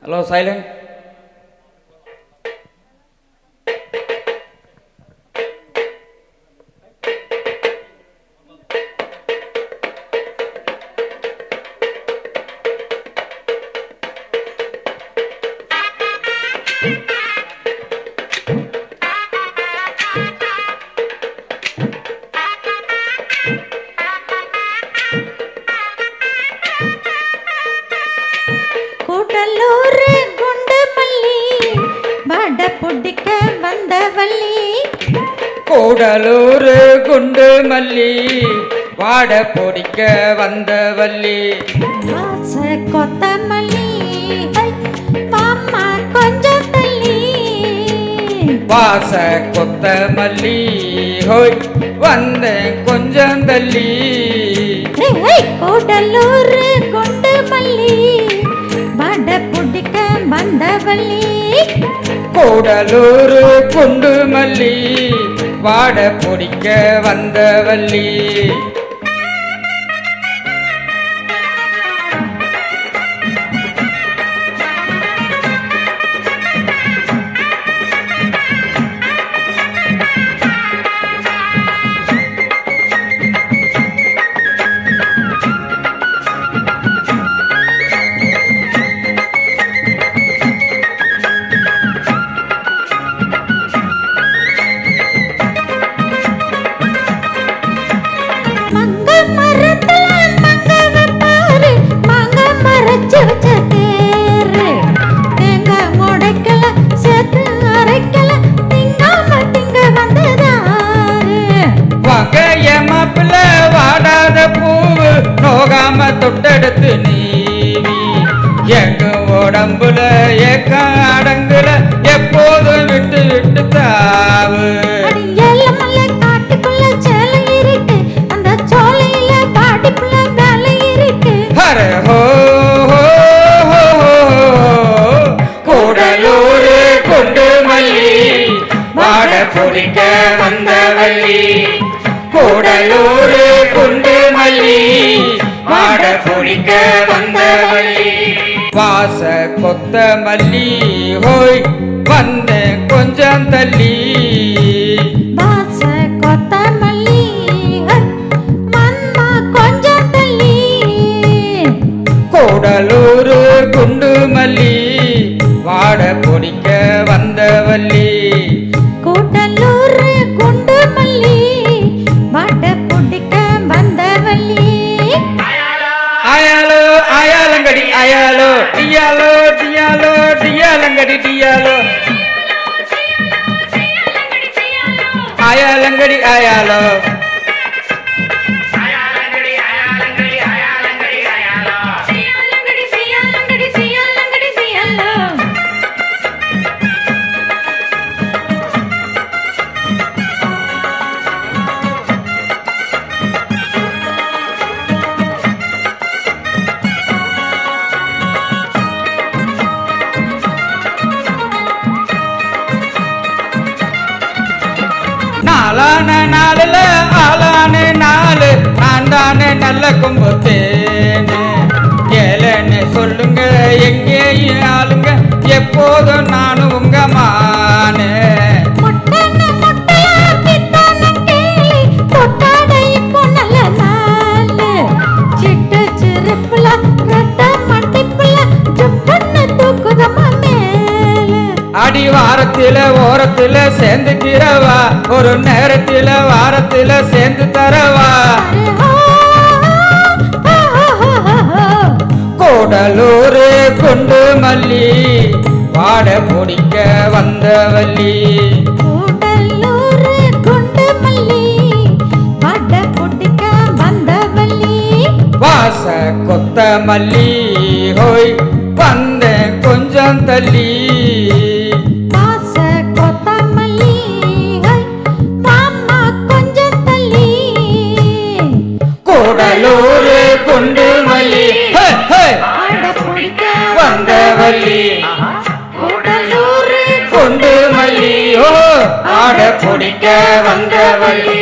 Hello, silent. Gudalur குண்டு மல்லி வட புடிக்க வந்தவள்ளி கூடலூர் குண்டு மல்லி வாட பொடிக்க வந்தவள்ளி வாச கொத்தமல்லி மாமா கொஞ்சம் தள்ளி வாச கொத்தமல்லி ஹோய் வந்தேன் கொஞ்சம் தள்ளி கூடலூர் குண்டு மல்லி வட புடிக்க வந்தவள்ளி கூடலூர் குண்டு மல்லி வாட பொடிக்க வந்தவள்ளி நோகாம தொட்டெடுத்து நீவி எங்க உடம்புல ஏக்க அடங்குல எப்போதும் விட்டு விட்டு தாவு காட்டுக்குள்ள சேலை இருக்கு அந்த சோலையில பாடிக்குள்ள வேலை இருக்கு ஹர ஹோ கூடலூர் குண்டு மல்லி வாட பொடிக்க வந்தவள்ளி கூடலூர் குண்டு மல்லி வாட பொடிக்க வந்தவள்ளி வாச கொத்த மல்லி ஹோய் வந்தேன் கொஞ்சம் தள்ளி வாச கொத்த மல்லி மன்னா கொஞ்சம் தள்ளி கூடலூர் குண்டு மல்லி வாட பொடிக்க வந்தவள்ளி கூடலூர் குண்டு மல்லி வாட பொடிக்க வந்தவள்ளி அயாலோ அயாலங்கடி அயாலோ டியாலோ டியாலோ டியாலங்கடி டியாலோ அயாலங்கடி அயாலோ நாளான நாளில் ஆளான நாலு நான் தானே நல்ல கொம்பு தேனு ஏழன்னு சொல்லுங்க எங்கேயும் ஆளுங்க எப்போதும் நானும் உங்க மானு அடி வாரத்தில ஓரத்தில சேர்ந்துக்கிறவா ஒரு நேரத்தில வாரத்தில சேர்ந்து தரவா கூடலூர் குண்டு மல்லி வாட பொடிக்க வந்தவள்ளி கூடலூர் குண்டு மல்லி வாட பொடிக்க வந்தவள்ளி வாச கொத்த மல்லி ஹோய் வந்தேன் கொஞ்சம் தள்ளி கூடலூர் குண்டு மல்லி வந்தவள்ளி கூடலூர் குண்டு மல்லி ஓ ஆட பொடிக்க வந்தவள்ளி